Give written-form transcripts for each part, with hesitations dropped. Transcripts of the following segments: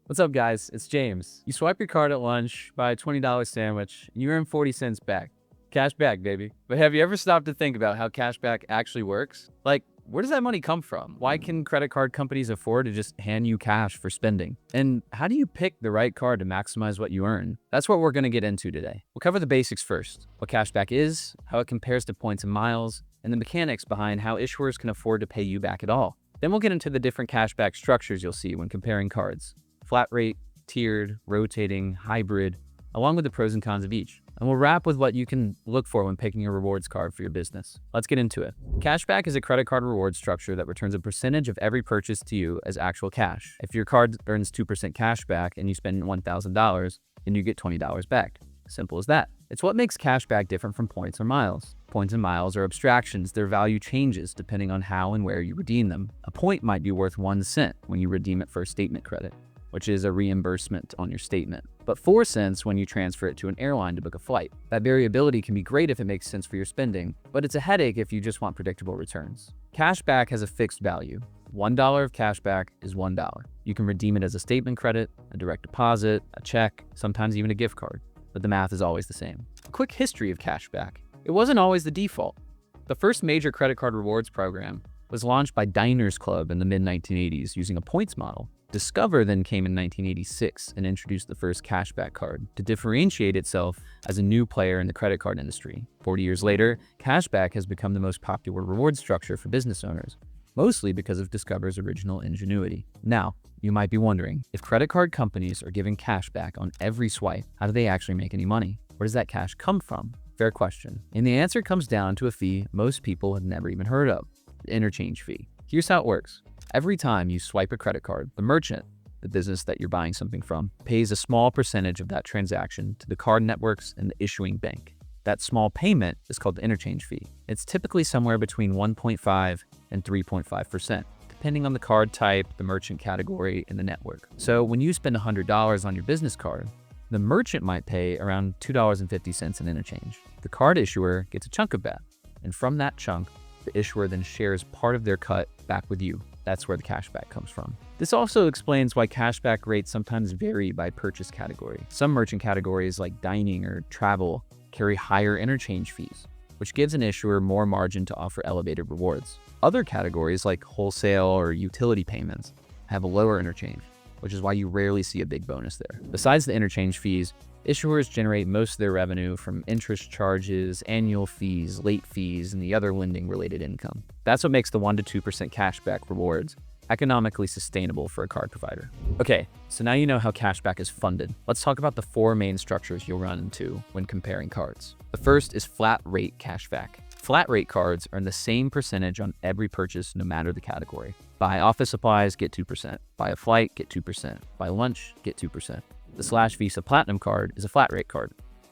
What's up, guys? It's James. You swipe your card at lunch, buy a $20 sandwich, and you earn 40 cents back. Cash back, baby. But have you ever stopped to think about how cash back actually works? Like, where does that money come from? Why can credit card companies afford to just hand you cash for spending? And how do you pick the right card to maximize what you earn? That's what we're going to get into today. We'll cover the basics first, what cashback is, how it compares to points and miles, and the mechanics behind how issuers can afford to pay you back at all. Then we'll get into the different cashback structures you'll see when comparing cards. Flat rate, tiered, rotating, hybrid, along with the pros and cons of each. And we'll wrap with what you can look for when picking a rewards card for your business. Let's get into it. Cashback is a credit card reward structure that returns a percentage of every purchase to you as actual cash. If your card earns 2% cash back and you spend $1,000, then you get $20 back. Simple as that. It's what makes cashback different from points or miles. Points and miles are abstractions. Their value changes depending on how and where you redeem them. A point might be worth 1 cent when you redeem it for a statement credit, which is a reimbursement on your statement, but 4 cents when you transfer it to an airline to book a flight. That variability can be great if it makes sense for your spending, but it's a headache if you just want predictable returns. Cashback has a fixed value. $1 of cashback is $1. You can redeem it as a statement credit, a direct deposit, a check, sometimes even a gift card, but the math is always the same. A quick history of cashback. It wasn't always the default. The first major credit card rewards program was launched by Diners Club in the mid-1980s using a points model. Discover then came in 1986 and introduced the first cashback card to differentiate itself as a new player in the credit card industry. 40 years later, cashback has become the most popular reward structure for business owners, mostly because of Discover's original ingenuity. Now, you might be wondering, if credit card companies are giving cashback on every swipe, how do they actually make any money? Where does that cash come from? Fair question. And the answer comes down to a fee most people have never even heard of, the interchange fee. Here's how it works. Every time you swipe a credit card, the merchant, the business that you're buying something from, pays a small percentage of that transaction to the card networks and the issuing bank. That small payment is called the interchange fee. It's typically somewhere between 1.5 and 3.5%, depending on the card type, the merchant category, and the network. So when you spend $100 on your business card, the merchant might pay around $2.50 in interchange. The card issuer gets a chunk of that, and from that chunk, the issuer then shares part of their cut back with you. That's where the cashback comes from. This also explains why cashback rates sometimes vary by purchase category. Some merchant categories like dining or travel carry higher interchange fees, which gives an issuer more margin to offer elevated rewards. Other categories like wholesale or utility payments have a lower interchange, which is why you rarely see a big bonus there. Besides the interchange fees, issuers generate most of their revenue from interest charges, annual fees, late fees, and the other lending-related income. That's what makes the 1% to 2% cashback rewards economically sustainable for a card provider. Okay, so now you know how cashback is funded. Let's talk about the 4 main structures you'll run into when comparing cards. The first is flat rate cashback. Flat rate cards earn the same percentage on every purchase no matter the category. Buy office supplies, get 2%. Buy a flight, get 2%. Buy lunch, get 2%. The Slash Visa Platinum card is a flat rate card,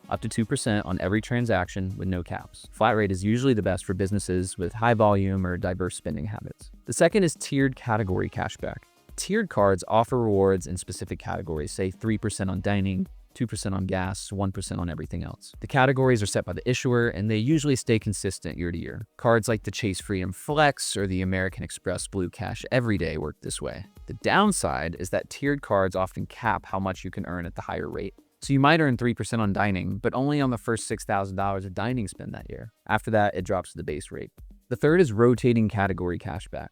up to 2% on every transaction with no caps. Flat rate is usually the best for businesses with high volume or diverse spending habits. The second is tiered category cashback. Tiered cards offer rewards in specific categories, say 3% on dining, 2% on gas, 1% on everything else. The categories are set by the issuer, and they usually stay consistent year to year. Cards like the Chase Freedom Flex or the American Express Blue Cash Everyday work this way. The downside is that tiered cards often cap how much you can earn at the higher rate. So you might earn 3% on dining, but only on the first $6,000 of dining spend that year. After that, it drops to the base rate. The third is rotating category cashback.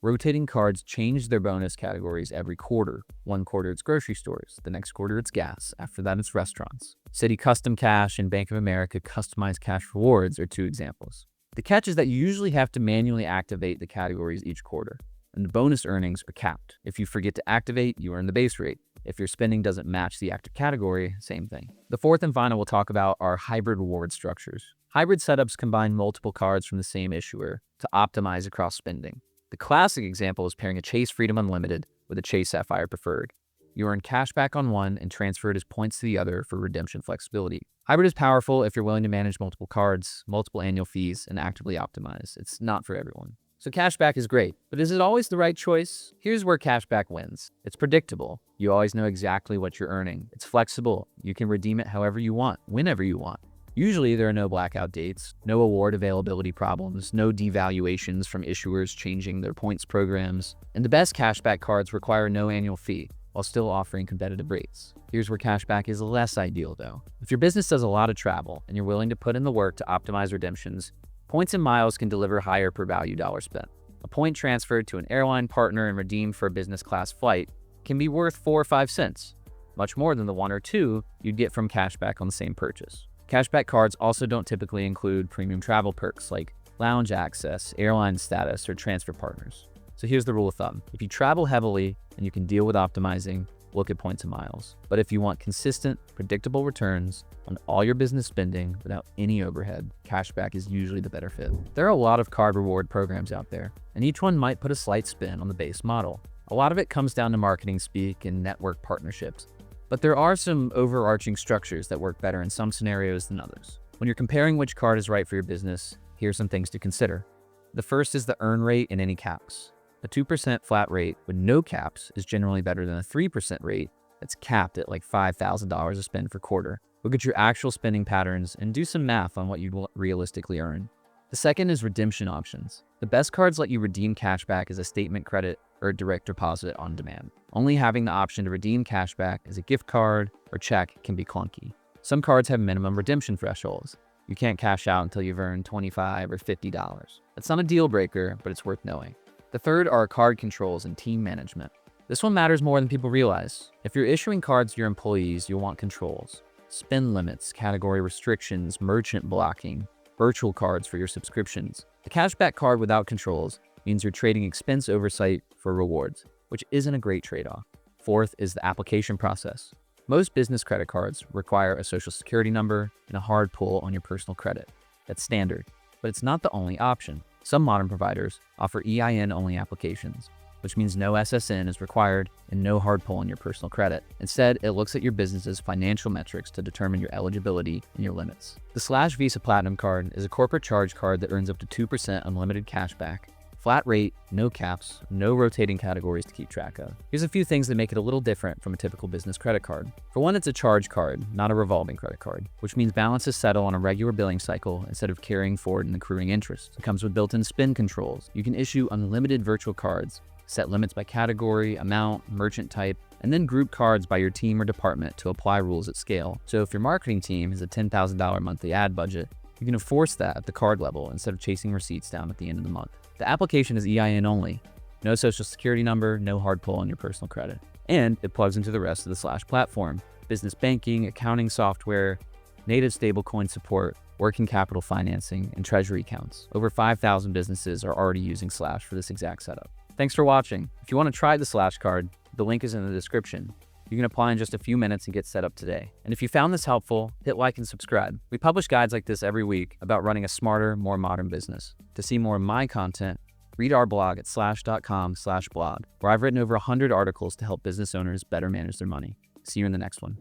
Rotating cards change their bonus categories every quarter. One quarter it's grocery stores, the next quarter it's gas, after that it's restaurants. Citi Custom Cash and Bank of America Customized Cash Rewards are 2 examples. The catch is that you usually have to manually activate the categories each quarter, and the bonus earnings are capped. If you forget to activate, you earn the base rate. If your spending doesn't match the active category, same thing. The fourth and final we'll talk about are hybrid reward structures. Hybrid setups combine multiple cards from the same issuer to optimize across spending. The classic example is pairing a Chase Freedom Unlimited with a Chase Sapphire Preferred. You earn cash back on one and transfer it as points to the other for redemption flexibility. Hybrid is powerful if you're willing to manage multiple cards, multiple annual fees, and actively optimize. It's not for everyone. So cashback is great, but is it always the right choice? Here's where cashback wins. It's predictable. You always know exactly what you're earning. It's flexible. You can redeem it however you want, whenever you want. Usually there are no blackout dates, no award availability problems, no devaluations from issuers changing their points programs, and the best cashback cards require no annual fee. while still offering competitive rates. Here's where cashback is less ideal though. If your business does a lot of travel and you're willing to put in the work to optimize redemptions, points and miles can deliver higher per value dollar spent. A point transferred to an airline partner and redeemed for a business class flight can be worth 4 or 5 cents, much more than the 1 or 2 you'd get from cashback on the same purchase. Cashback cards also don't typically include premium travel perks like lounge access, airline status, or transfer partners. So here's the rule of thumb. If you travel heavily and you can deal with optimizing, look at points and miles. But if you want consistent, predictable returns on all your business spending without any overhead, cashback is usually the better fit. There are a lot of card reward programs out there, and each one might put a slight spin on the base model. A lot of it comes down to marketing speak and network partnerships, but there are some overarching structures that work better in some scenarios than others. When you're comparing which card is right for your business, here's some things to consider. The first is the earn rate and any caps. A 2% flat rate with no caps is generally better than a 3% rate that's capped at like $5,000 a spend per quarter. Look at your actual spending patterns and do some math on what you'd realistically earn. The second is redemption options. The best cards let you redeem cashback as a statement credit or a direct deposit on demand. Only having the option to redeem cashback as a gift card or check can be clunky. Some cards have minimum redemption thresholds. You can't cash out until you've earned $25 or $50. That's not a deal breaker, but it's worth knowing. The third are card controls and team management. This one matters more than people realize. If you're issuing cards to your employees, you'll want controls. Spend limits, category restrictions, merchant blocking, virtual cards for your subscriptions. The cashback card without controls means you're trading expense oversight for rewards, which isn't a great trade-off. Fourth is the application process. Most business credit cards require a social security number and a hard pull on your personal credit. That's standard, but it's not the only option. Some modern providers offer EIN-only applications, which means no SSN is required and no hard pull on your personal credit. Instead, it looks at your business's financial metrics to determine your eligibility and your limits. The /Visa Platinum card is a corporate charge card that earns up to 2% unlimited cashback. Flat rate, no caps, no rotating categories to keep track of. Here's a few things that make it a little different from a typical business credit card. For one, it's a charge card, not a revolving credit card, which means balances settle on a regular billing cycle instead of carrying forward and accruing interest. It comes with built-in spend controls. You can issue unlimited virtual cards, set limits by category, amount, merchant type, and then group cards by your team or department to apply rules at scale. So if your marketing team has a $10,000 monthly ad budget, you can enforce that at the card level instead of chasing receipts down at the end of the month. The application is EIN only. No social security number, no hard pull on your personal credit. And it plugs into the rest of the / platform. Business banking, accounting software, native stablecoin support, working capital financing, and treasury accounts. Over 5,000 businesses are already using / for this exact setup. Thanks for watching. If you want to try the / card, the link is in the description. You can apply in just a few minutes and get set up today. And if you found this helpful, hit like and subscribe. We publish guides like this every week about running a smarter, more modern business. To see more of my content, read our blog at slash.com/blog, where I've written over 100 articles to help business owners better manage their money. See you in the next one.